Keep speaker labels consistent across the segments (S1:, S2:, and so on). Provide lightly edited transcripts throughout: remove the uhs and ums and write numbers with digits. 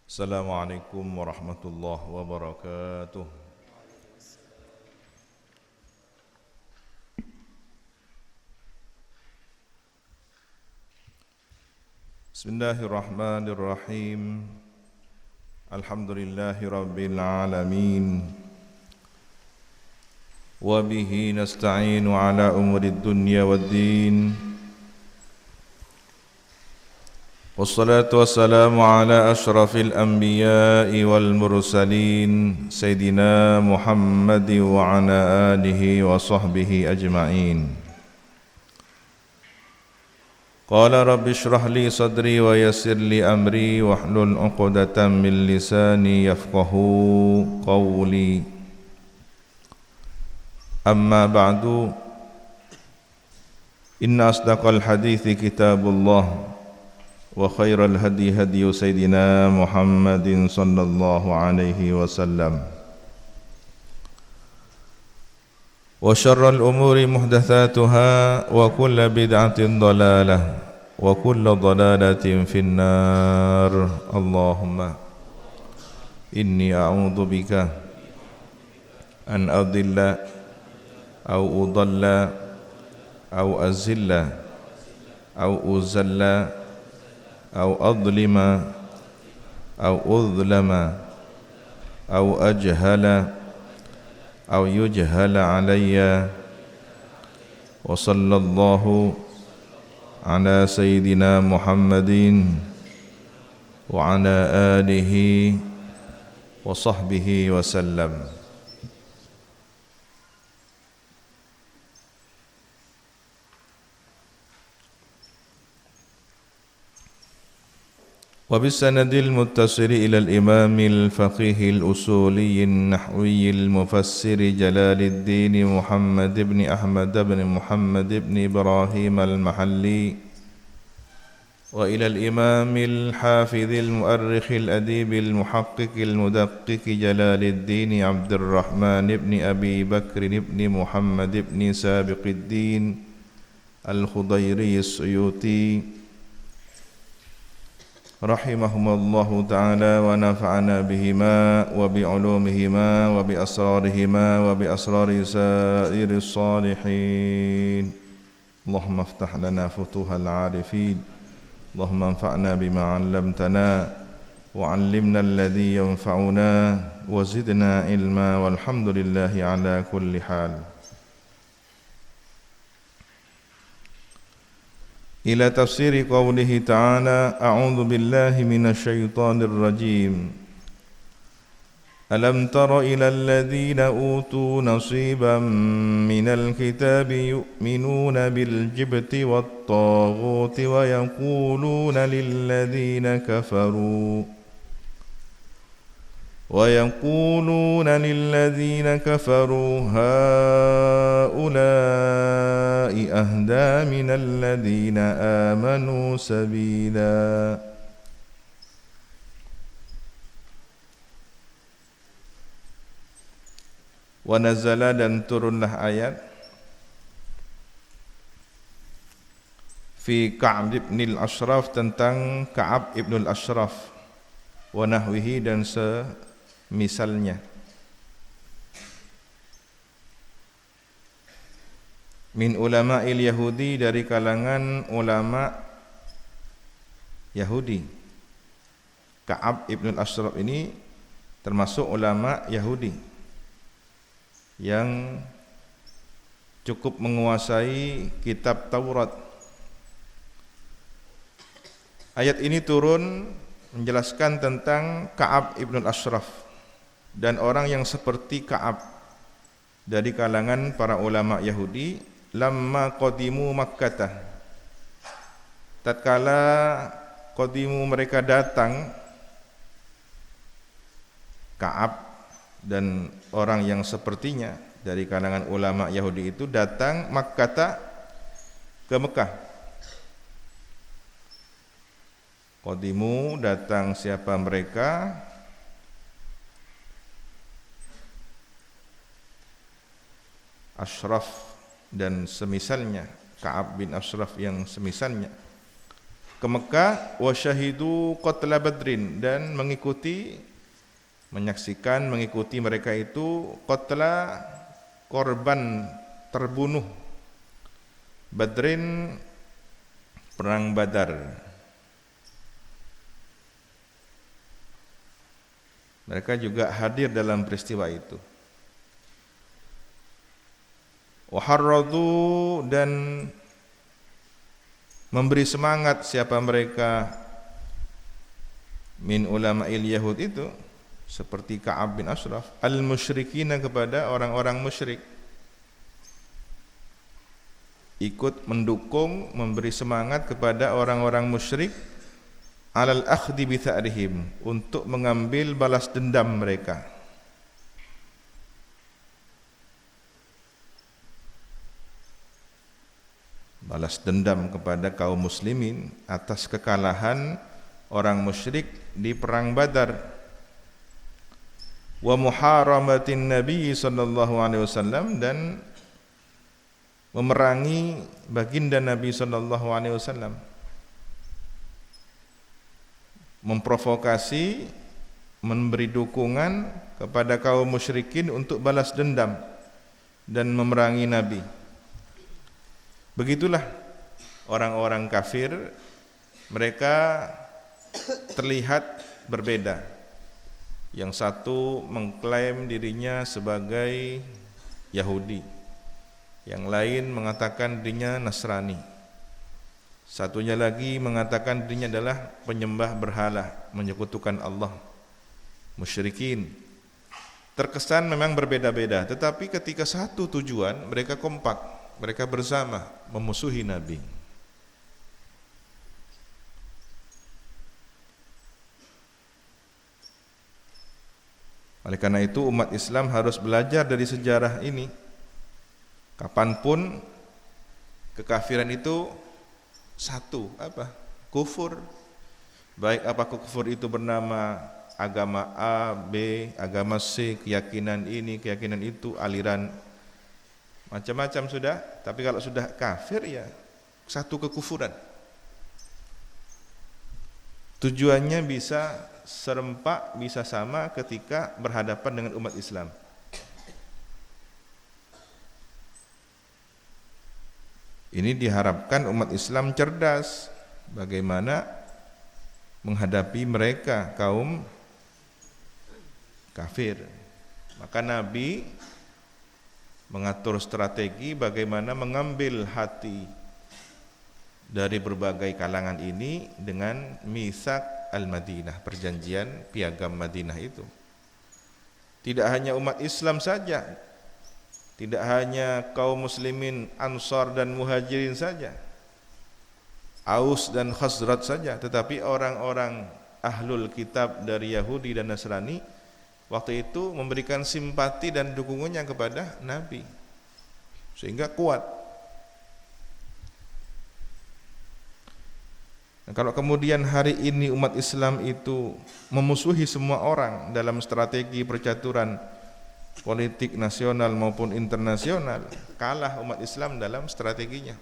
S1: Assalamualaikum warahmatullahi wabarakatuh. Bismillahirrahmanirrahim. Alhamdulillahi rabbil alamin. Wa bihi nasta'inu ala umurid dunya waddin. Wassalatu wassalamu ala ashrafil anbiya'i wal mursalin Sayyidina Muhammad wa ala alihi wa sahbihi ajma'in. Qala rabbi shrah li sadri wa yassir li amri wahlul 'uqdatam min lisani yafqahu qawli. Amma ba'du. Inna asdaqal hadithi kitabullah wa khairal hadi hadi sayyidina Muhammadin sallallahu alaihi wasallam wa syarral umuri muhdatsatuha wa kullu bid'atin dhalalah wa kullu dhalalatin finnar. Allahumma inni a'udzu bika an adilla aw udalla aw azilla aw uzalla أو أظلم أو أظلم أو أجهل أو يجهل علي وصلى الله على سيدنا محمد وعلى آله وصحبه وسلم. وبالسند المتصل إلى الإمام الفقيه الأصولي النحوي المفسر جلال الدين محمد بن أحمد بن محمد بن إبراهيم المحلي وإلى الإمام الحافظ المؤرخ الأديب المحقق المدقق جلال الدين عبد الرحمن بن أبي بكر بن محمد بن سابق الدين الخضيري السيوطي rahimahumullahu ta'ala wa nafa'ana bihima wa bi'ulumihima wa bi'asrarihima wa bi'asrari sa'iris salihin. Allahumma aftah lana futuhal arifin. Allahumma anfa'na bima 'allamtana wa 'allimna alladhi yanfa'una wa zidna ilma walhamdulillahi ala kulli hal. إلى تفسير قوله تعالى أعوذ بالله من الشيطان الرجيم ألم تر إلى الذين أوتوا نصيبا من الكتاب يؤمنون بالجبت والطاغوت ويقولون للذين كفروا هؤلاء أهدى من الذين آمنوا سبيلا. ونزل dan turunlah ayat fi Ka'ab ibn al-Ashraf tentang Ka'ab ibn al-Ashraf wa nahwihi dan misalnya min ulama'il Yahudi dari kalangan ulama Yahudi. Ka'ab ibn al-Ashraf ini termasuk ulama Yahudi yang cukup menguasai kitab Taurat. Ayat ini turun menjelaskan tentang Ka'ab ibn al-Ashraf dan orang yang seperti Ka'ab dari kalangan para ulama Yahudi. Lamma qadimu Makkah, tatkala qadimu mereka datang, Ka'ab dan orang yang sepertinya dari kalangan ulama Yahudi itu datang Makkah ke Mekah. Qadimu datang siapa mereka? Ashraf dan semisalnya, Ka'ab bin Ashraf yang semisalnya. ke Mekah, wa syahidu qatla Badrin, dan mengikuti mereka itu qatla, korban terbunuh Badrin, perang Badar. Mereka juga hadir dalam peristiwa itu. Wa harradu, dan memberi semangat siapa mereka min ulama'il Yahud itu, seperti Ka'ab bin Ashraf, al-musyrikina, kepada orang-orang musyrik, ikut mendukung, memberi semangat kepada orang-orang musyrik, alal akhdi bi tha'rihim, untuk mengambil balas dendam mereka. Balas dendam kepada kaum muslimin atas kekalahan orang musyrik di perang Badar. Wa muharamatin Nabi sallallahu alaihi wasallam, dan memerangi baginda Nabi sallallahu alaihi wasallam. Memprovokasi, memberi dukungan kepada kaum musyrikin untuk balas dendam dan memerangi Nabi. Begitulah orang-orang kafir, mereka terlihat berbeda. Yang satu mengklaim dirinya sebagai Yahudi, yang lain mengatakan dirinya Nasrani, satunya lagi mengatakan dirinya adalah penyembah berhala, menyekutukan Allah, musyrikin. Terkesan memang berbeda-beda, tetapi ketika satu tujuan mereka kompak. Mereka bersama memusuhi Nabi. Oleh karena itu umat Islam harus belajar dari sejarah ini. Kapanpun kekafiran itu satu, kufur. Baik apakah kufur itu bernama agama A, B, agama C, keyakinan ini, keyakinan itu, aliran macam-macam sudah, tapi kalau sudah kafir ya satu kekufuran. Tujuannya bisa serempak, bisa sama ketika berhadapan dengan umat Islam. Ini diharapkan umat Islam cerdas bagaimana menghadapi mereka kaum kafir. Maka Nabi mengatur strategi bagaimana mengambil hati dari berbagai kalangan ini dengan Mitsak al-Madinah, perjanjian piagam Madinah itu. Tidak hanya umat Islam saja, tidak hanya kaum muslimin Ansar dan Muhajirin saja, Aus dan Khazraj saja, tetapi orang-orang ahlul kitab dari Yahudi dan Nasrani waktu itu memberikan simpati dan dukungannya kepada Nabi, sehingga kuat. Nah, kalau kemudian hari ini umat Islam itu memusuhi semua orang dalam strategi percaturan politik nasional maupun internasional, kalah umat Islam dalam strateginya.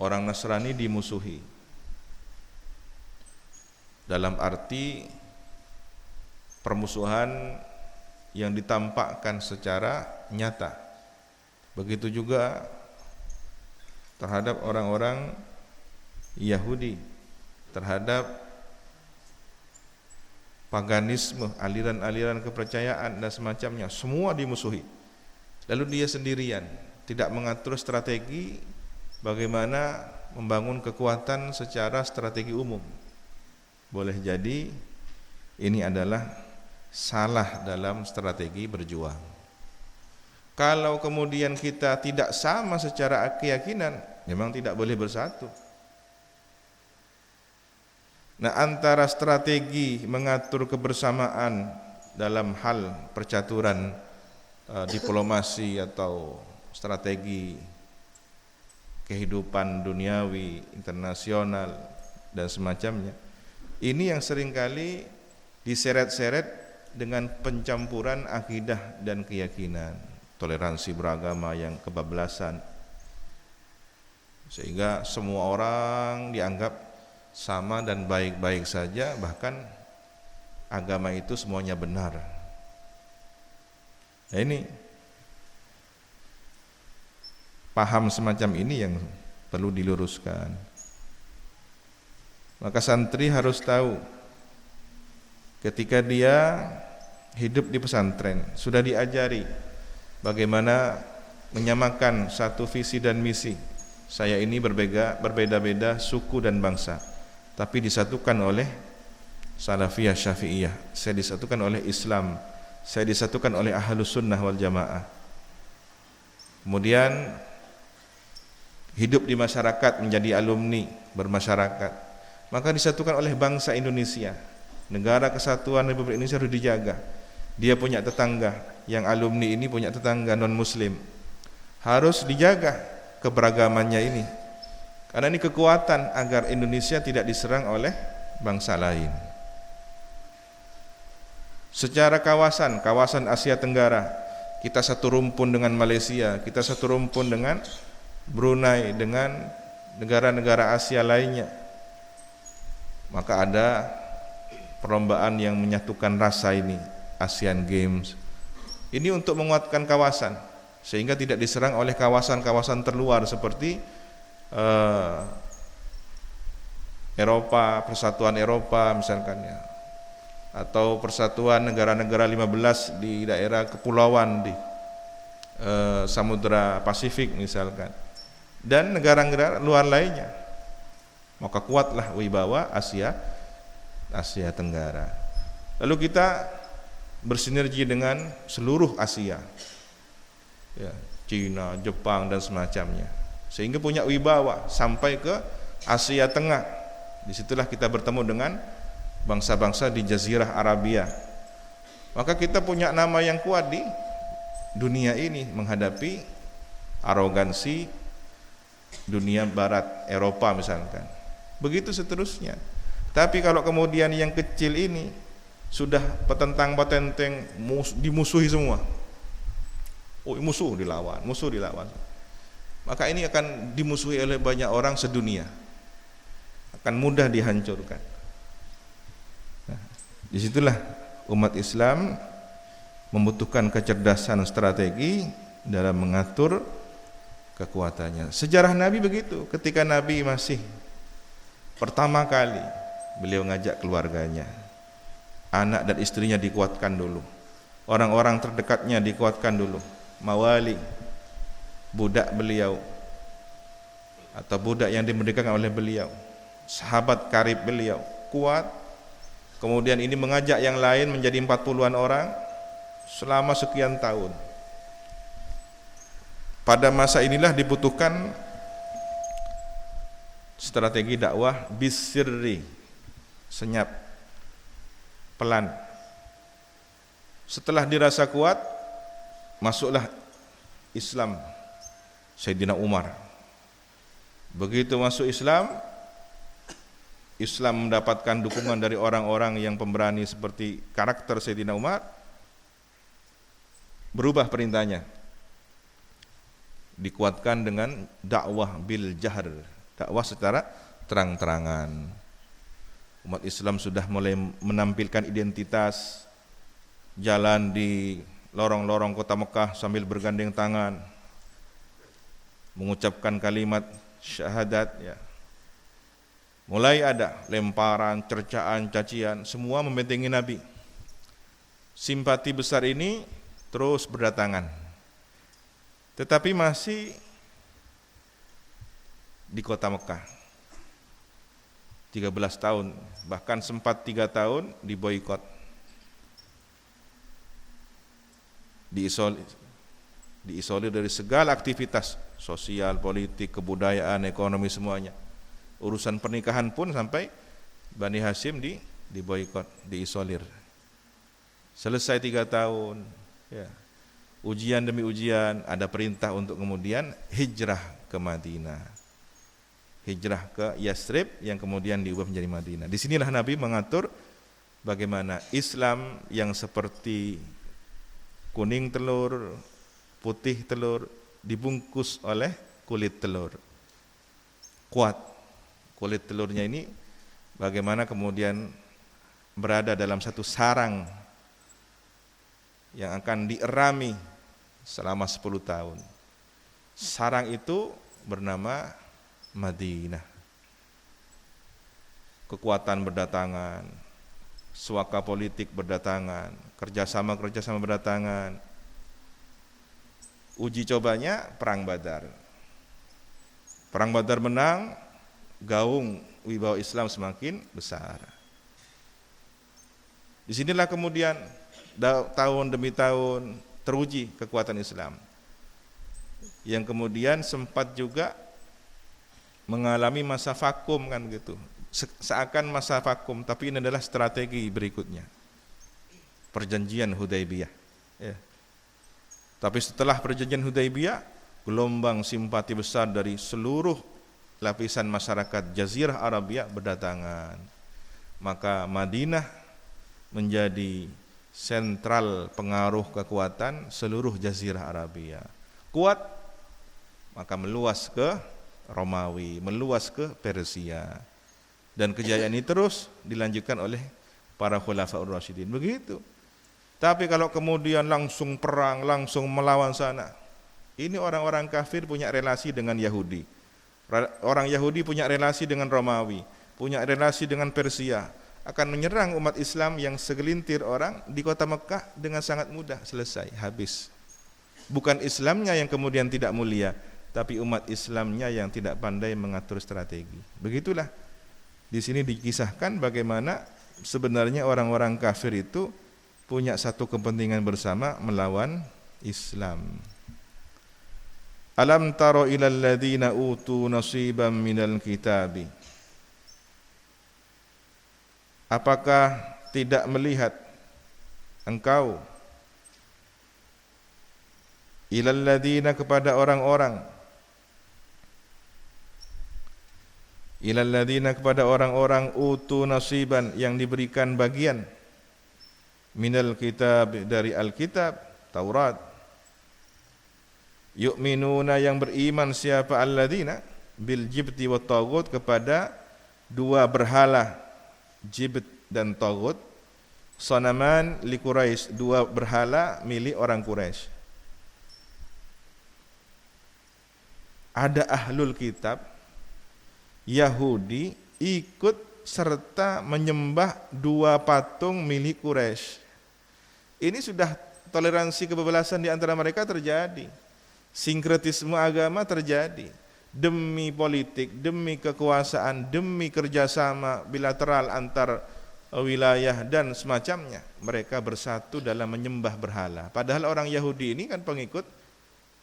S1: Orang Nasrani dimusuhi dalam arti permusuhan yang ditampakkan secara nyata. Begitu juga terhadap orang-orang Yahudi, terhadap paganisme, aliran-aliran kepercayaan dan semacamnya, semua dimusuhi. Lalu dia sendirian, tidak mengatur strategi bagaimana membangun kekuatan secara strategi umum. Boleh jadi ini adalah salah dalam strategi berjuang. Kalau kemudian kita tidak sama secara keyakinan, memang tidak boleh bersatu. Nah, antara strategi mengatur kebersamaan dalam hal percaturan diplomasi atau strategi kehidupan duniawi, internasional dan semacamnya, ini yang seringkali diseret-seret dengan pencampuran akidah dan keyakinan, toleransi beragama yang kebablasan. sehingga semua orang dianggap sama dan baik-baik saja, bahkan agama itu semuanya benar. Nah, ini paham semacam ini yang perlu diluruskan. Maka santri harus tahu ketika dia hidup di pesantren sudah diajari bagaimana menyamakan satu visi dan misi. Saya ini berbeda-beda suku dan bangsa, tapi disatukan oleh Salafiyah Syafi'iyah. Saya disatukan oleh Islam. Saya disatukan oleh Ahlus Sunnah wal Jamaah. Kemudian hidup di masyarakat, menjadi alumni, bermasyarakat. Maka disatukan oleh bangsa Indonesia. Negara Kesatuan Republik Indonesia harus dijaga. Dia punya tetangga, yang alumni ini punya tetangga non-muslim. Harus dijaga keberagamannya ini. Karena ini kekuatan agar Indonesia tidak diserang oleh bangsa lain. Secara kawasan Asia Tenggara, kita satu rumpun dengan Malaysia, kita satu rumpun dengan Brunei, dengan negara-negara Asia lainnya. Maka ada perlombaan yang menyatukan rasa ini, Asian Games. Ini untuk menguatkan kawasan, sehingga tidak diserang oleh kawasan-kawasan terluar seperti Eropa, Persatuan Eropa misalkan ya, atau Persatuan Negara-negara 15 di daerah kepulauan di Samudra Pasifik misalkan, dan negara-negara luar lainnya. Maka kuatlah wibawa Asia Tenggara. Lalu kita bersinergi dengan seluruh Asia, ya, Cina, Jepang dan semacamnya, sehingga punya wibawa sampai ke Asia Tengah. Disitulah kita bertemu dengan bangsa-bangsa di Jazirah Arabia. Maka kita punya nama yang kuat di dunia ini menghadapi arogansi dunia Barat, Eropa misalkan. Begitu seterusnya. Tapi kalau kemudian yang kecil ini sudah petentang-petenteng dimusuhi semua, musuh dilawan, maka ini akan dimusuhi oleh banyak orang sedunia, akan mudah dihancurkan. Nah, disitulah umat Islam membutuhkan kecerdasan strategi dalam mengatur kekuatannya. Sejarah Nabi begitu. Ketika Nabi masih pertama kali, beliau ngajak keluarganya, anak dan istrinya dikuatkan dulu, orang-orang terdekatnya dikuatkan dulu, mawali, budak beliau atau budak yang dimerdekakan oleh beliau, sahabat karib beliau kuat. Kemudian ini mengajak yang lain menjadi 40-an orang selama sekian tahun. Pada masa inilah dibutuhkan strategi dakwah bisirri, senyap, pelan. Setelah dirasa kuat, masuklah Islam Sayyidina Umar. Begitu masuk Islam mendapatkan dukungan dari orang-orang yang pemberani seperti karakter Sayyidina Umar. Berubah perintahnya, dikuatkan dengan dakwah bil jahr, dakwah secara terang-terangan. Umat Islam sudah mulai menampilkan identitas, jalan di lorong-lorong kota Mekah sambil bergandeng tangan, mengucapkan kalimat syahadat, ya. Mulai ada lemparan, cercaan, cacian, semua membentengi Nabi. Simpati besar ini terus berdatangan, tetapi masih di kota Mekah 13 tahun, bahkan sempat 3 tahun diboikot, diisolir dari segala aktivitas sosial, politik, kebudayaan, ekonomi, semuanya. Urusan pernikahan pun sampai Bani Hashim diboikot, diisolir. Selesai 3 tahun, ya, ujian demi ujian, ada perintah untuk kemudian hijrah ke Madinah, hijrah ke Yasrib yang kemudian diubah menjadi Madinah. Disinilah Nabi mengatur bagaimana Islam yang seperti kuning telur, putih telur, dibungkus oleh kulit telur. kuat. Kulit telurnya ini bagaimana kemudian berada dalam satu sarang yang akan dierami selama 10 tahun. Sarang itu bernama Madinah. Kekuatan berdatangan, suaka politik berdatangan, kerjasama berdatangan. Uji cobanya Perang Badar. Perang Badar menang, gaung wibawa Islam semakin besar. Disinilah kemudian tahun demi tahun teruji kekuatan Islam, yang kemudian sempat juga mengalami masa vakum kan gitu, seakan masa vakum, tapi ini adalah strategi berikutnya, perjanjian Hudaybiyah ya. Tapi setelah perjanjian Hudaybiyah, gelombang simpati besar dari seluruh lapisan masyarakat Jazirah Arabia berdatangan, maka Madinah menjadi sentral pengaruh kekuatan seluruh Jazirah Arabia. Kuat, maka meluas ke Romawi, meluas ke Persia. Dan kejayaan ini terus dilanjutkan oleh para Khulafaur Rasyidin. Begitu. Tapi kalau kemudian langsung perang, langsung melawan sana, ini orang-orang kafir punya relasi dengan Yahudi. Orang Yahudi punya relasi dengan Romawi, punya relasi dengan Persia, akan menyerang umat Islam yang segelintir orang di kota Mekah dengan sangat mudah, selesai, habis. Bukan Islamnya yang kemudian tidak mulia, tapi umat Islamnya yang tidak pandai mengatur strategi. Begitulah di sini dikisahkan bagaimana sebenarnya orang-orang kafir itu punya satu kepentingan bersama melawan Islam. Alam taro ilal ladzina utu nasiban minal kitabi. Apakah tidak melihat engkau ilal ladzina kepada orang-orang, ilal ladzina kepada orang-orang utu nasiban yang diberikan bagian minal kitab dari Alkitab Taurat, yu'minuna yang beriman siapa alladzina bil jibti wat taghut kepada dua berhala Jibt dan Taghut, sanaman li Quraisy, dua berhala milik orang Quraisy. Ada ahlul kitab Yahudi ikut serta menyembah dua patung milik Quraisy. Ini sudah toleransi kebebasan di antara mereka terjadi. Sinkretisme agama terjadi. Demi politik, demi kekuasaan, demi kerjasama bilateral antar wilayah dan semacamnya, mereka bersatu dalam menyembah berhala. Padahal orang Yahudi ini kan pengikut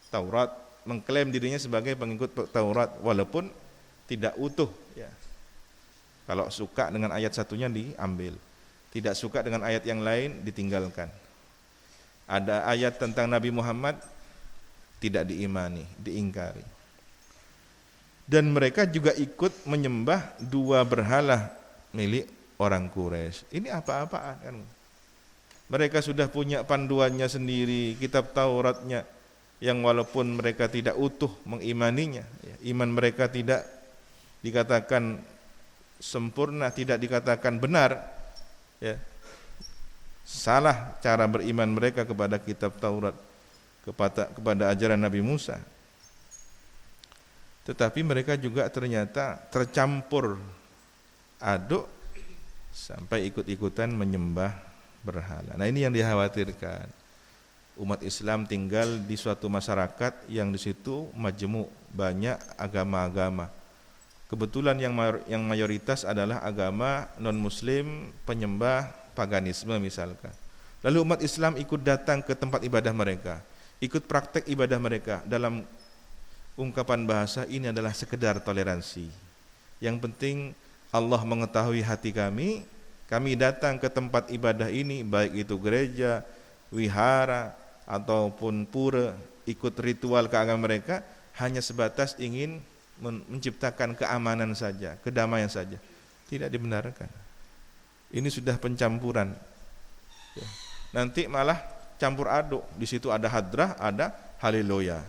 S1: Taurat, mengklaim dirinya sebagai pengikut Taurat walaupun tidak utuh ya. Kalau suka dengan ayat satunya diambil, tidak suka dengan ayat yang lain ditinggalkan. Ada ayat tentang Nabi Muhammad tidak diimani, diingkari. Dan mereka juga ikut menyembah dua berhala milik orang Quraisy. Ini apa-apaan kan? Mereka sudah punya panduannya sendiri, kitab Tauratnya, yang walaupun mereka tidak utuh mengimaninya, ya, iman mereka tidak dikatakan sempurna, tidak dikatakan benar, ya. Salah cara beriman mereka kepada kitab Taurat, kepada ajaran Nabi Musa. Tetapi mereka juga ternyata tercampur aduk sampai ikut-ikutan menyembah berhala. Nah, ini yang dikhawatirkan. Umat Islam tinggal di suatu masyarakat yang di situ majmu', banyak agama-agama. Kebetulan yang mayoritas adalah agama non-muslim, penyembah paganisme misalkan. Lalu umat Islam ikut datang ke tempat ibadah mereka, ikut praktek ibadah mereka. Dalam ungkapan bahasa ini adalah sekedar toleransi. Yang penting Allah mengetahui hati kami datang ke tempat ibadah ini, baik itu gereja, wihara, ataupun pura, ikut ritual keagamaan mereka, hanya sebatas ingin menciptakan keamanan saja, kedamaian saja. Tidak dibenarkan. Ini sudah pencampuran. Nanti malah campur aduk. Di situ ada hadrah, ada haleluya.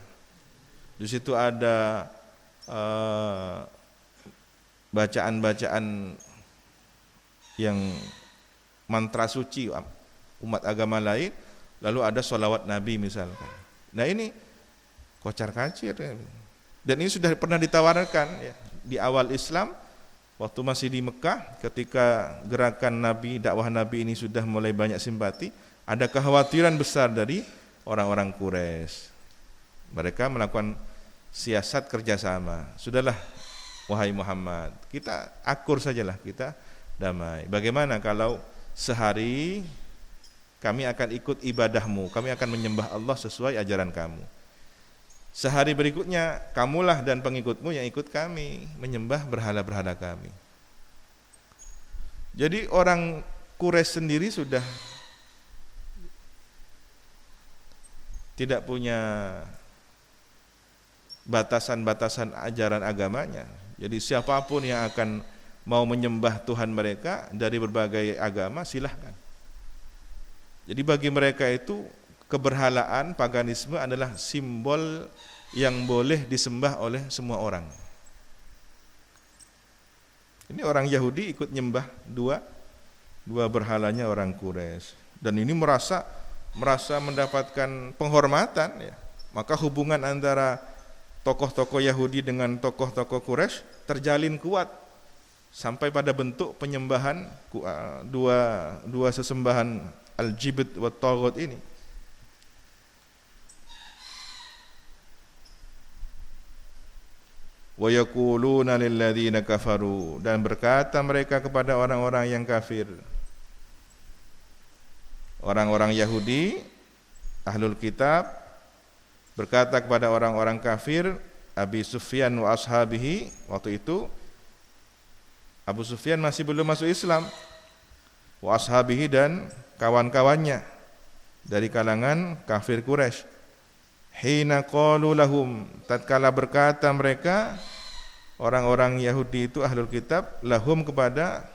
S1: Di situ ada bacaan-bacaan yang mantra suci umat agama lain, lalu ada sholawat Nabi misalkan. Nah ini kocar-kacir, dan ini sudah pernah ditawarkan ya, di awal Islam waktu masih di Mekah, ketika gerakan Nabi, dakwah Nabi ini sudah mulai banyak simpati, ada kekhawatiran besar dari orang-orang Quraisy. Mereka melakukan siasat kerjasama. Sudahlah, wahai Muhammad, kita akur sajalah, kita damai. Bagaimana kalau sehari kami akan ikut ibadahmu, kami akan menyembah Allah sesuai ajaran kamu. Sehari berikutnya, kamulah dan pengikutmu yang ikut kami menyembah berhala-berhala kami. Jadi orang Quraisy sendiri sudah tidak punya batasan-batasan ajaran agamanya. Jadi siapapun yang akan mau menyembah Tuhan mereka dari berbagai agama, silahkan. Jadi bagi mereka itu keberhalaan, paganisme adalah simbol yang boleh disembah oleh semua orang. Ini orang Yahudi ikut nyembah dua berhalanya orang Quraisy, dan ini merasa mendapatkan penghormatan ya. Maka hubungan antara tokoh-tokoh Yahudi dengan tokoh-tokoh Quraisy terjalin kuat sampai pada bentuk penyembahan dua sesembahan al-jibt wa taghut ini. Wa yaquluna lil ladzina kafaru, dan berkata mereka kepada orang-orang yang kafir. Orang-orang Yahudi, ahlul kitab, berkata kepada orang-orang kafir, Abi Sufyan wa ashabihi, waktu itu Abu Sufyan masih belum masuk Islam, wa ashabihi, dan kawan-kawannya dari kalangan kafir Quraisy. Hina qalu lahum, tatkala berkata mereka, orang-orang Yahudi itu ahlul kitab, lahum kepada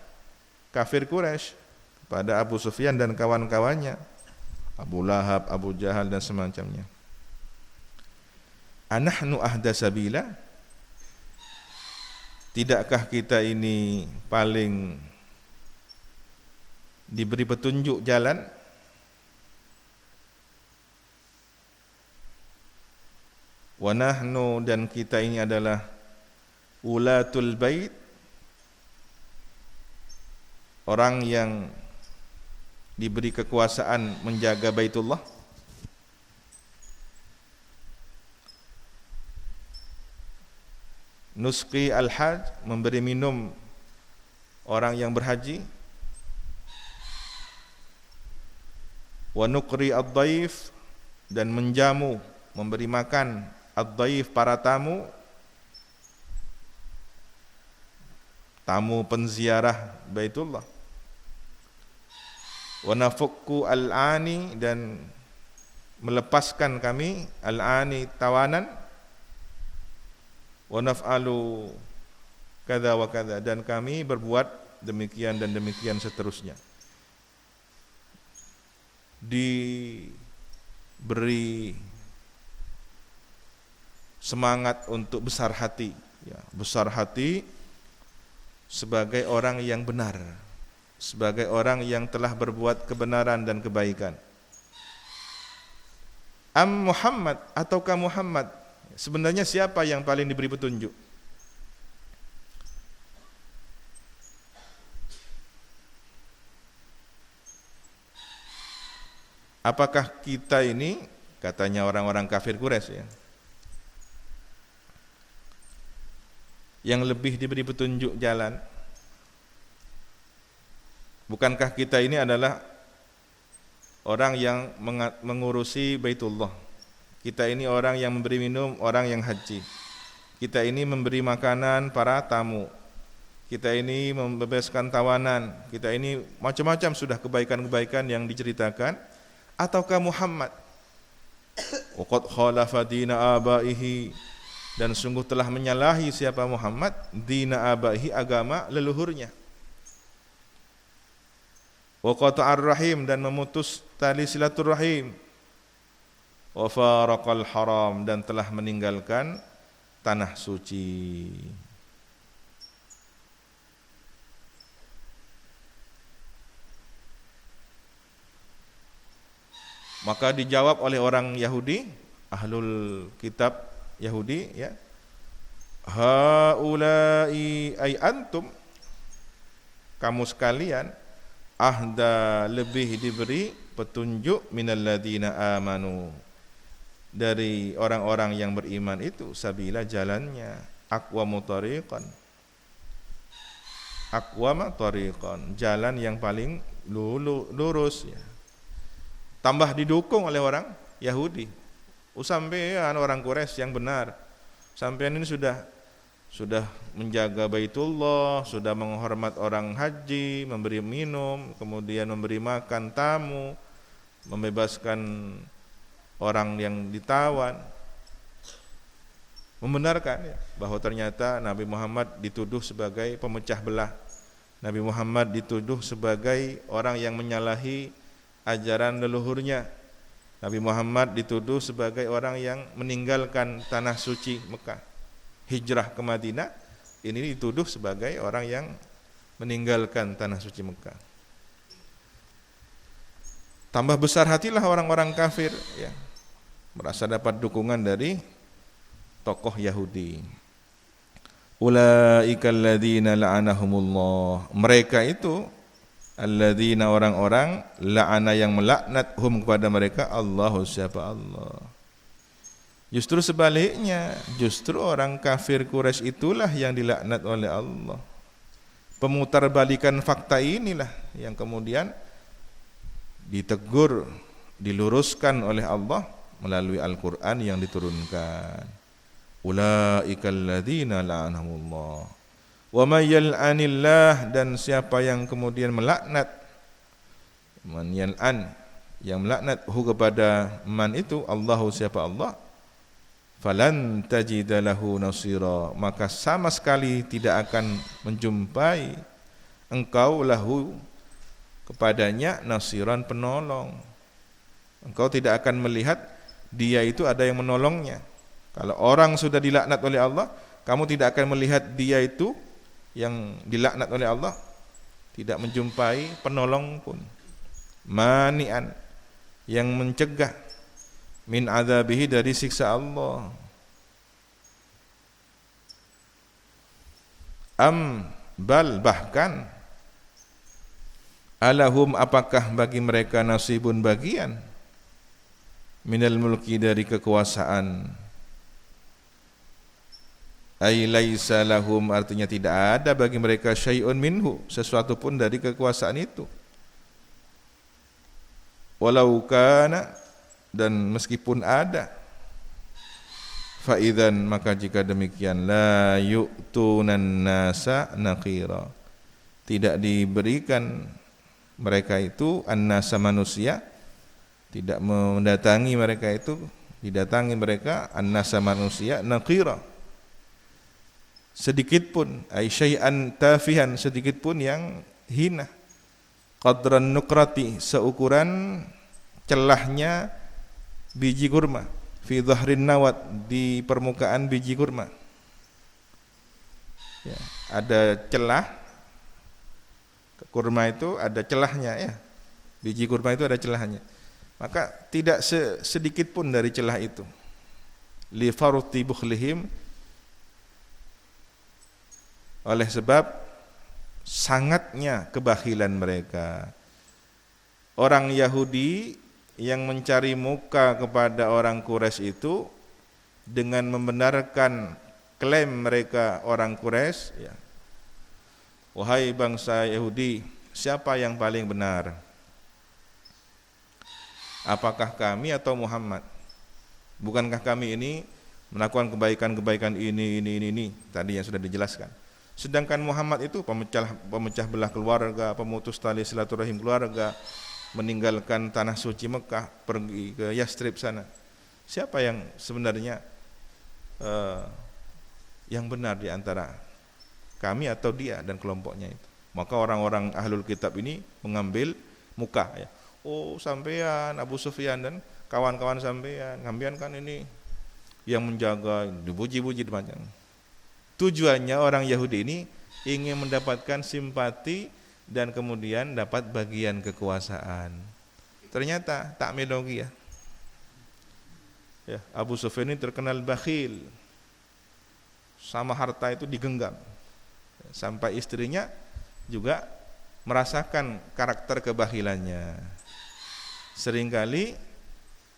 S1: kafir Quraisy, pada Abu Sufyan dan kawan-kawannya, Abu Lahab, Abu Jahal dan semacamnya. Anahnu ahda sabila, tidakkah kita ini paling diberi petunjuk jalan? Wa nahnu, dan kita ini adalah ulatul bait, orang yang diberi kekuasaan menjaga Baitullah. Nusqi al-hajj, memberi minum orang yang berhaji. Wa nuqri ad-dhaif, dan menjamu, memberi makan ad-dhaif, para tamu penziarah Baitullah. Wa nafukku al-ani, dan melepaskan kami al-ani, tawanan. Wa naf'alu kadza wa kadza, dan kami berbuat demikian dan demikian seterusnya. Diberi semangat untuk besar hati ya, besar hati sebagai orang yang benar, sebagai orang yang telah berbuat kebenaran dan kebaikan. Am Muhammad, ataukah Muhammad? Sebenarnya siapa yang paling diberi petunjuk? Apakah kita ini, katanya orang-orang kafir Quraisy ya, yang lebih diberi petunjuk jalan? Bukankah kita ini adalah orang yang mengurusi Baitullah? Kita ini orang yang memberi minum orang yang haji. Kita ini memberi makanan para tamu. Kita ini membebaskan tawanan. Kita ini macam-macam sudah kebaikan-kebaikan yang diceritakan. Ataukah Muhammad? Waqad khalafa dina abaihi, dan sungguh telah menyalahi siapa Muhammad, dina abaihi, agama leluhurnya. Wa qata'ar rahim, dan memutus tali silaturahim. Wa faraqal haram, dan telah meninggalkan tanah suci. Maka dijawab oleh orang Yahudi, ahlul kitab Yahudi, ya, haulai ay antum, kamu sekalian, ahda, lebih diberi petunjuk minalladzina amanu, dari orang-orang yang beriman itu, sabila, jalannya, aqwamu tariqan, aqwama tariqan, jalan yang paling lurus, ya. Tambah didukung oleh orang Yahudi. Sampean orang Quraisy yang benar, sampean ini sudah menjaga Baitullah, sudah menghormat orang haji, memberi minum, kemudian memberi makan tamu, membebaskan orang yang ditawan. Membenarkan, ya, bahwa ternyata Nabi Muhammad dituduh sebagai pemecah belah. Nabi Muhammad dituduh sebagai orang yang menyalahi ajaran leluhurnya. Nabi Muhammad dituduh sebagai orang yang meninggalkan tanah suci Mekah, hijrah ke Madinah. Ini dituduh sebagai orang yang meninggalkan tanah suci Mekah. Tambah besar hatilah orang-orang kafir, ya, merasa dapat dukungan dari tokoh Yahudi. Ulaikal ladzina la'anahumullah, mereka itu alladzina, orang-orang, la'ana, yang melaknat, hum, kepada mereka, Allahu, siapa Allah. Justru sebaliknya, justru orang kafir Quraisy itulah yang dilaknat oleh Allah. Pemutarbalikan fakta inilah yang kemudian ditegur, diluruskan oleh Allah melalui Al-Quran yang diturunkan. Ulaikal ladzina la'anahumullah wa may yal'anillah, dan siapa yang kemudian melaknat, man yal'an, yang melaknat, hu, kepada man itu, Allahu, siapa Allah, falan tajida lahu nasira, maka sama sekali tidak akan menjumpai engkau lahu, kepadanya, nasiran, penolong. Engkau tidak akan melihat dia itu ada yang menolongnya. Kalau orang sudah dilaknat oleh Allah, kamu tidak akan melihat dia itu yang dilaknat oleh Allah, tidak menjumpai penolong pun. Mani'an, yang mencegah, min adzabihi, dari siksa Allah. Bal, bahkan, alahum, apakah bagi mereka, nasibun, bagian, minal mulki, dari kekuasaan. Ay laisa lahum, artinya tidak ada bagi mereka, syai'un minhu, sesuatu pun dari kekuasaan itu. Walau kana, dan meskipun ada, fa idzan, maka jika demikian, la yu'tunan nasa naqira, tidak diberikan mereka itu, an-nasa, manusia, tidak mendatangi mereka itu, didatangi mereka, an-nasa, manusia, naqira, sedikit pun, ay syai'an tafihan, sedikit pun yang hina, qadran nukrati, seukuran celahnya biji kurma, fi dhahrin nawat, di permukaan biji kurma, ya, ada celah, kurma itu ada celahnya, ya, biji kurma itu ada celahnya, maka tidak sedikit pun dari celah itu, li farti bukhlihim, oleh sebab sangatnya kebakhilan mereka. Orang Yahudi yang mencari muka kepada orang Quraisy itu dengan membenarkan klaim mereka orang Quraisy, ya, wahai bangsa Yahudi, siapa yang paling benar? Apakah kami atau Muhammad? Bukankah kami ini melakukan kebaikan-kebaikan ini tadi yang sudah dijelaskan. Sedangkan Muhammad itu pemecah belah keluarga, pemutus tali silaturahim keluarga, meninggalkan tanah suci Mekah, pergi ke Yastrib sana. Siapa yang sebenarnya yang benar di antara kami atau dia dan kelompoknya itu? Maka orang-orang ahlul kitab ini mengambil muka, ya. Oh, sampean Abu Sufyan dan kawan-kawan sampean kan ini yang menjaga, dipuji-puji macam. Tujuannya orang Yahudi ini ingin mendapatkan simpati dan kemudian dapat bagian kekuasaan. ternyata tak medogi ya. Ya, Abu Sufyan ini terkenal bakhil, sama harta itu digenggam, sampai istrinya juga merasakan karakter kebakhilannya. Seringkali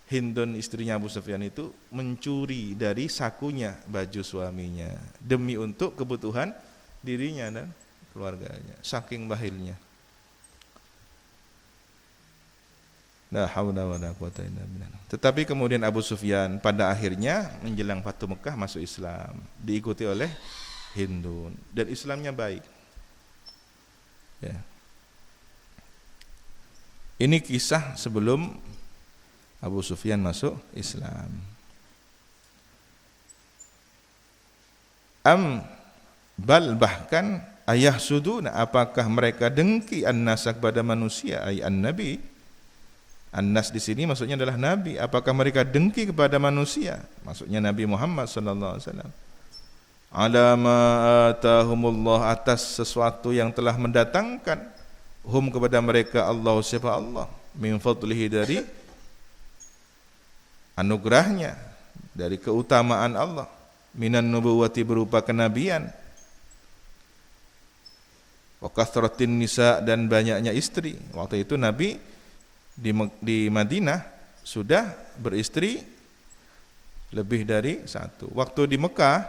S1: Hindun istrinya Abu Sufyan itu mencuri dari sakunya baju suaminya demi untuk kebutuhan dirinya dan keluarganya, saking bakhilnya. La haula wala quwata illa billah. Tetapi kemudian Abu Sufyan pada akhirnya menjelang Fatu Mekah masuk Islam, diikuti oleh Hindun, dan Islamnya baik. Ya. Ini kisah sebelum Abu Sufyan masuk Islam. Bal bahkan ayah suduna, apakah mereka dengki an-nasa kepada manusia, ay an-nabi. An-nas di sini maksudnya adalah nabi. Apakah mereka dengki kepada manusia? Maksudnya Nabi Muhammad sallallahu alaihi wasallam. Ala ma atahumullah, atas sesuatu yang telah mendatangkan hum kepada mereka Allah, siapa Allah, min fadlihi, dari anugerahnya, dari keutamaan Allah, minan nubuwati, berupa kenabian, wa kathratin nisa, dan banyaknya istri. Waktu itu Nabi di Madinah sudah beristri lebih dari satu. Waktu di Mekah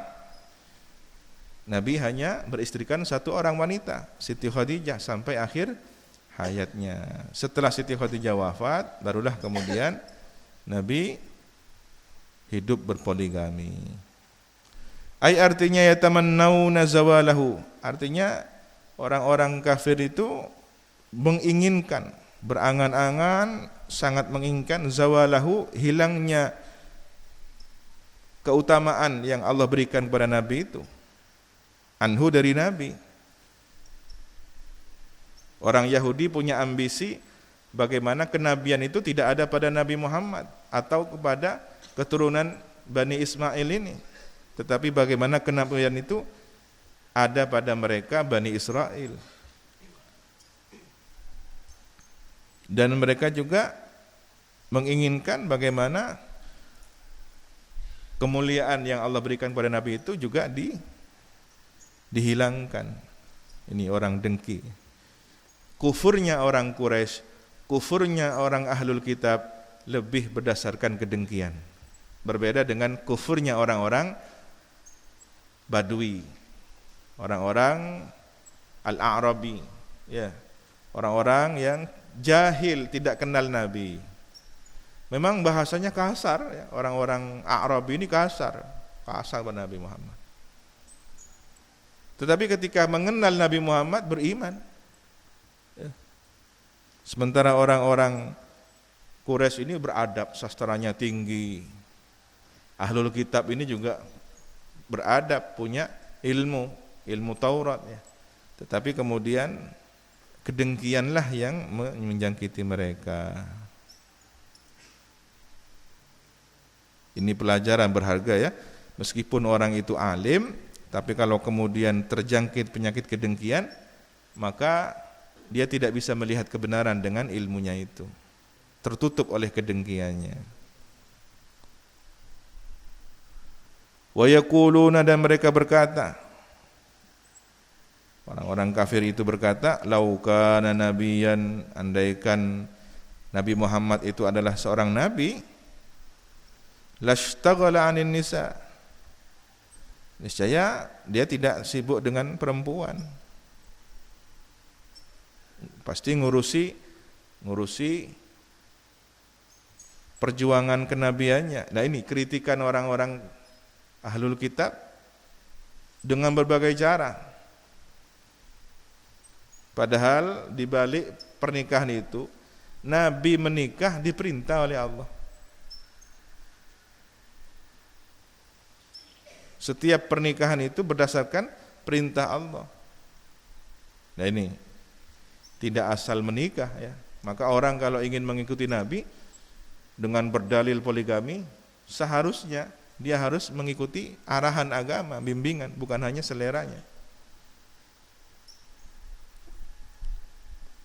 S1: Nabi hanya beristrikan satu orang wanita, Siti Khadijah, sampai akhir hayatnya. Setelah Siti Khadijah wafat, barulah kemudian Nabi hidup berpoligami. Ai artinya yatamannawna zawalahu, artinya orang-orang kafir itu menginginkan, berangan-angan, sangat menginginkan zawalahu, hilangnya keutamaan yang Allah berikan kepada Nabi itu, anhu, dari Nabi. Orang Yahudi punya ambisi bagaimana kenabian itu tidak ada pada Nabi Muhammad atau kepada keturunan Bani Ismail ini, tetapi bagaimana kenabian itu ada pada mereka Bani Israel. Dan mereka juga menginginkan bagaimana kemuliaan yang Allah berikan kepada Nabi itu juga dihilangkan. Ini orang dengki. Kufurnya orang Quraisy, kufurnya orang Ahlul Kitab lebih berdasarkan kedengkian. Berbeda dengan kufurnya orang-orang Badui, orang-orang Al-A'rabi, ya, orang-orang yang jahil, tidak kenal Nabi. Memang bahasanya kasar, ya. Orang-orang A'rabi ini kasar pada Nabi Muhammad. Tetapi ketika mengenal Nabi Muhammad, beriman. Ya. Sementara orang-orang Quraisy ini beradab, sastranya tinggi. Ahlul Kitab ini juga beradab, punya ilmu Taurat, ya. Tetapi kemudian kedengkianlah yang menjangkiti mereka. Ini pelajaran berharga, ya. Meskipun orang itu alim, tapi kalau kemudian terjangkit penyakit kedengkian, maka dia tidak bisa melihat kebenaran dengan ilmunya itu. Tertutup oleh kedengkiannya. Wa yaquluna, dan mereka berkata, orang-orang kafir itu berkata, lau kana nabiyan, andaikan Nabi Muhammad itu adalah seorang nabi, lashtaghala 'anil nisa, niscaya dia tidak sibuk dengan perempuan, pasti ngurusi perjuangan kenabiannya. Nah, ini kritikan orang-orang Ahlul Kitab dengan berbagai cara. Padahal di balik pernikahan itu, Nabi menikah diperintah oleh Allah. Setiap pernikahan itu berdasarkan perintah Allah. Nah, ini tidak asal menikah, ya. Maka orang kalau ingin mengikuti Nabi dengan berdalil poligami, seharusnya dia harus mengikuti arahan agama, bimbingan, bukan hanya seleranya.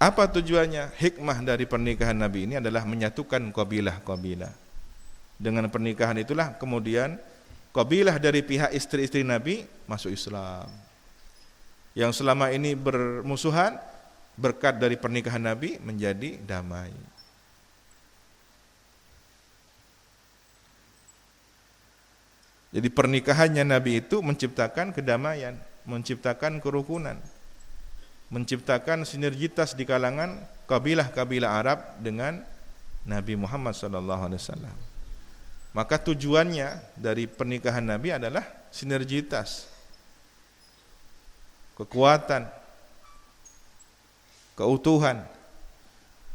S1: Apa tujuannya? Hikmah dari pernikahan Nabi ini adalah menyatukan kabilah-kabilah. Dengan pernikahan itulah kemudian kabilah dari pihak istri-istri Nabi masuk Islam. Yang selama ini bermusuhan, berkat dari pernikahan Nabi menjadi damai. Jadi pernikahannya Nabi itu menciptakan kedamaian, menciptakan kerukunan, menciptakan sinergitas di kalangan kabilah-kabilah Arab dengan Nabi Muhammad SAW. Maka tujuannya dari pernikahan Nabi adalah sinergitas, kekuatan, keutuhan.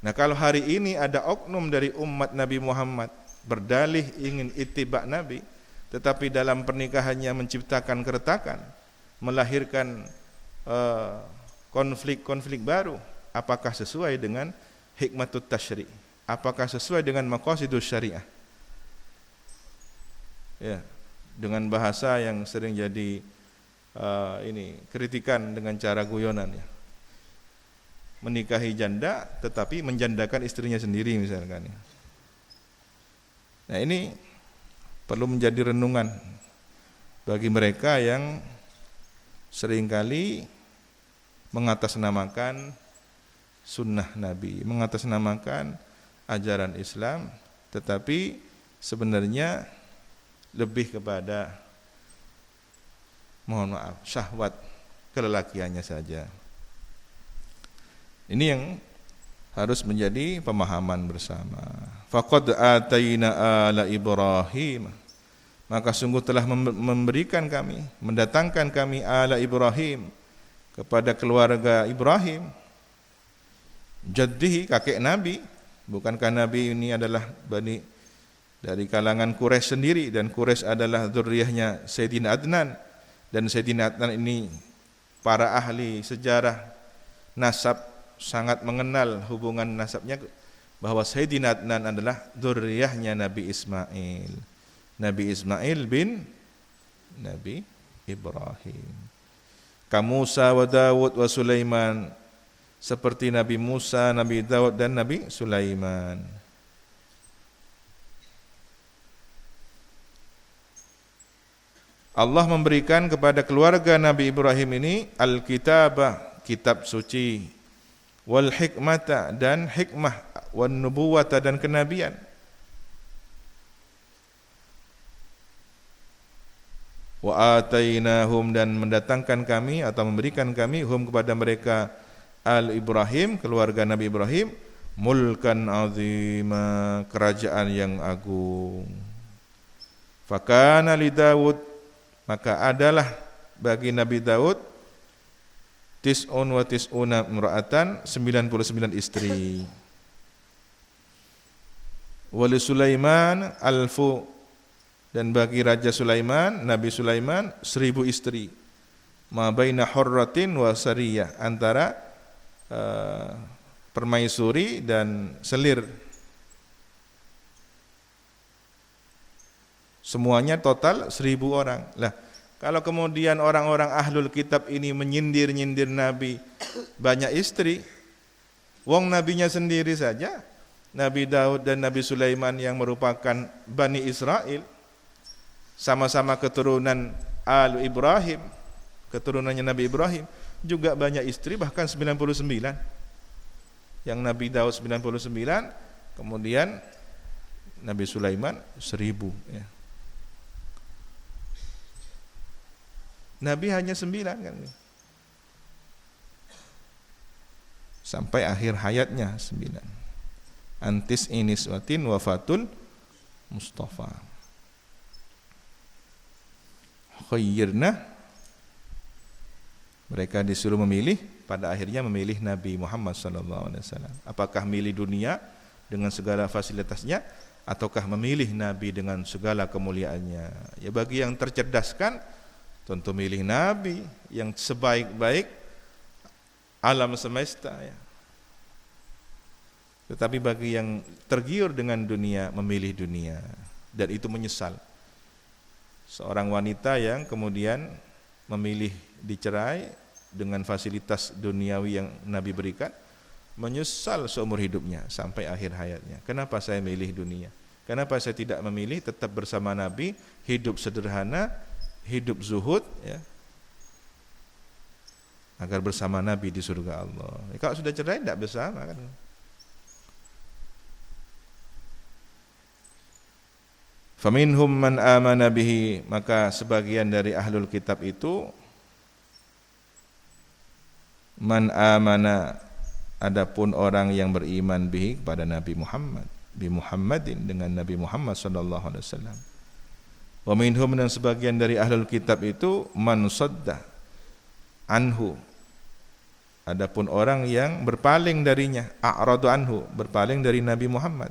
S1: Nah, kalau hari ini ada oknum dari umat Nabi Muhammad berdalih ingin ittiba Nabi, tetapi dalam pernikahannya menciptakan keretakan, melahirkan konflik-konflik baru, apakah sesuai dengan hikmatut tasyri'? Apakah sesuai dengan maqasidus syariah? Ya, dengan bahasa yang sering jadi kritikan dengan cara guyonan, ya. Menikahi janda tetapi menjandakan istrinya sendiri misalkan, ya. Nah, ini perlu menjadi renungan bagi mereka yang seringkali mengatasnamakan sunnah Nabi, mengatasnamakan ajaran Islam, tetapi sebenarnya lebih kepada, mohon maaf, syahwat kelelakiannya saja. Ini yang harus menjadi pemahaman bersama. Faqad atayna ala Ibrahim, maka sungguh telah memberikan kami, mendatangkan kami ala Ibrahim, kepada keluarga Ibrahim, jaddihi, kakek Nabi. Bukankah Nabi ini adalah bani dari kalangan Quraisy sendiri, dan Quraisy adalah dzurriyyahnya Sayyidina Adnan, dan Sayyidina Adnan ini para ahli sejarah nasab sangat mengenal hubungan nasabnya, bahwa Sayyidina Adnan adalah dzurriyyahnya Nabi Ismail. Nabi Ismail bin Nabi Ibrahim. Ka Musa wa Daud wa Sulaiman, seperti Nabi Musa, Nabi Daud dan Nabi Sulaiman. Allah memberikan kepada keluarga Nabi Ibrahim ini al-kitabah, kitab suci, wal hikmata, dan hikmah, wan nubuwata, dan kenabian. Wa atainahum, dan mendatangkan kami atau memberikan kami hum kepada mereka al-Ibrahim, keluarga Nabi Ibrahim, mulkan azima, kerajaan yang agung. Fakana li Daud, maka adalah bagi Nabi Daud tis'un wa tis'una imra'atan, 99 istri. Wa li Sulaiman alfu, dan bagi Raja Sulaiman, Nabi Sulaiman, 1000 istri. Ma baina hurratin wa sariyah, antara permaisuri dan selir. Semuanya total 1000 orang. Lah, kalau kemudian orang-orang ahlul kitab ini menyindir-nyindir Nabi banyak istri, wong nabinya sendiri saja, Nabi Daud dan Nabi Sulaiman yang merupakan Bani Israel, sama-sama keturunan Al Ibrahim, keturunannya Nabi Ibrahim, juga banyak istri, bahkan 99. Yang Nabi Daud 99, kemudian Nabi Sulaiman 1000, ya. Nabi hanya 9 kan, sampai akhir hayatnya 9. Antis iniswatin wafatul Mustafa. Khayyirna, mereka disuruh memilih, pada akhirnya memilih Nabi Muhammad SAW. Apakah milih dunia dengan segala fasilitasnya, ataukah memilih Nabi dengan segala kemuliaannya? Ya, bagi yang tercerdaskan tentu milih Nabi yang sebaik-baik alam semesta, ya. Tetapi bagi yang tergiur dengan dunia, memilih dunia, dan itu menyesal. Seorang wanita yang kemudian memilih dicerai dengan fasilitas duniawi yang Nabi berikan, menyesal seumur hidupnya sampai akhir hayatnya. Kenapa saya milih dunia? Kenapa saya tidak memilih tetap bersama Nabi, hidup sederhana, hidup zuhud, ya, agar bersama Nabi di surga Allah. Kalau sudah cerai tidak bersama kan. Faminhum man amana bihi, maka sebagian dari ahlul kitab itu man amana, adapun orang yang beriman bihi kepada Nabi Muhammad, bi Muhammadin, dengan Nabi Muhammad sallallahu alaihi wasallam. Wa minhum, dan sebagian dari ahlul kitab itu man sadda anhu, adapun orang yang berpaling darinya, a'radu anhu, berpaling dari Nabi Muhammad.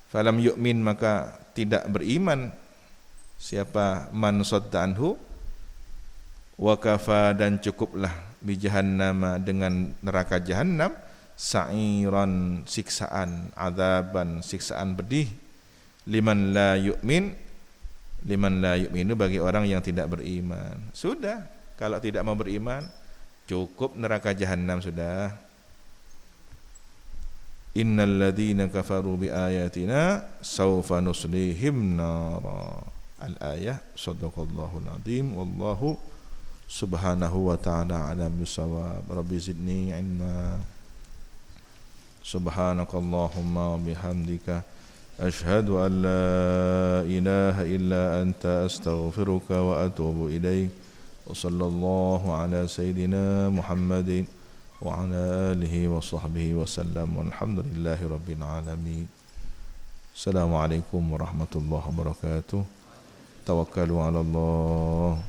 S1: Falam yu'min, maka tidak beriman siapa man sadda anhu. Wa kafa, dan cukuplah bi jahannama, dengan neraka jahannam, sa'iran, siksaan, azaban, siksaan pedih, liman la yu'min, liman la yu'minu, bagi orang yang tidak beriman. Sudah, kalau tidak mau beriman cukup neraka jahannam sudah. Innal ladzina kafaru bi ayatina sawfa nuslihim nara. Al-ayah. Shadaqallahul azim. Wallahu subhanahu wa ta'ala alam bisawab. Rabbi zidni ilma. Subhanakallahumma bihamdika ashhadu an la ilaha illa anta astaghfiruka wa atubu ilaik. Wa sallallahu ala sayyidina Muhammadin wa ala alihi wa sahbihi wa sallam. Walhamdulillahi rabbil alamin. Assalamualaikum warahmatullahi wabarakatuh. Tawakkalu ala Allah.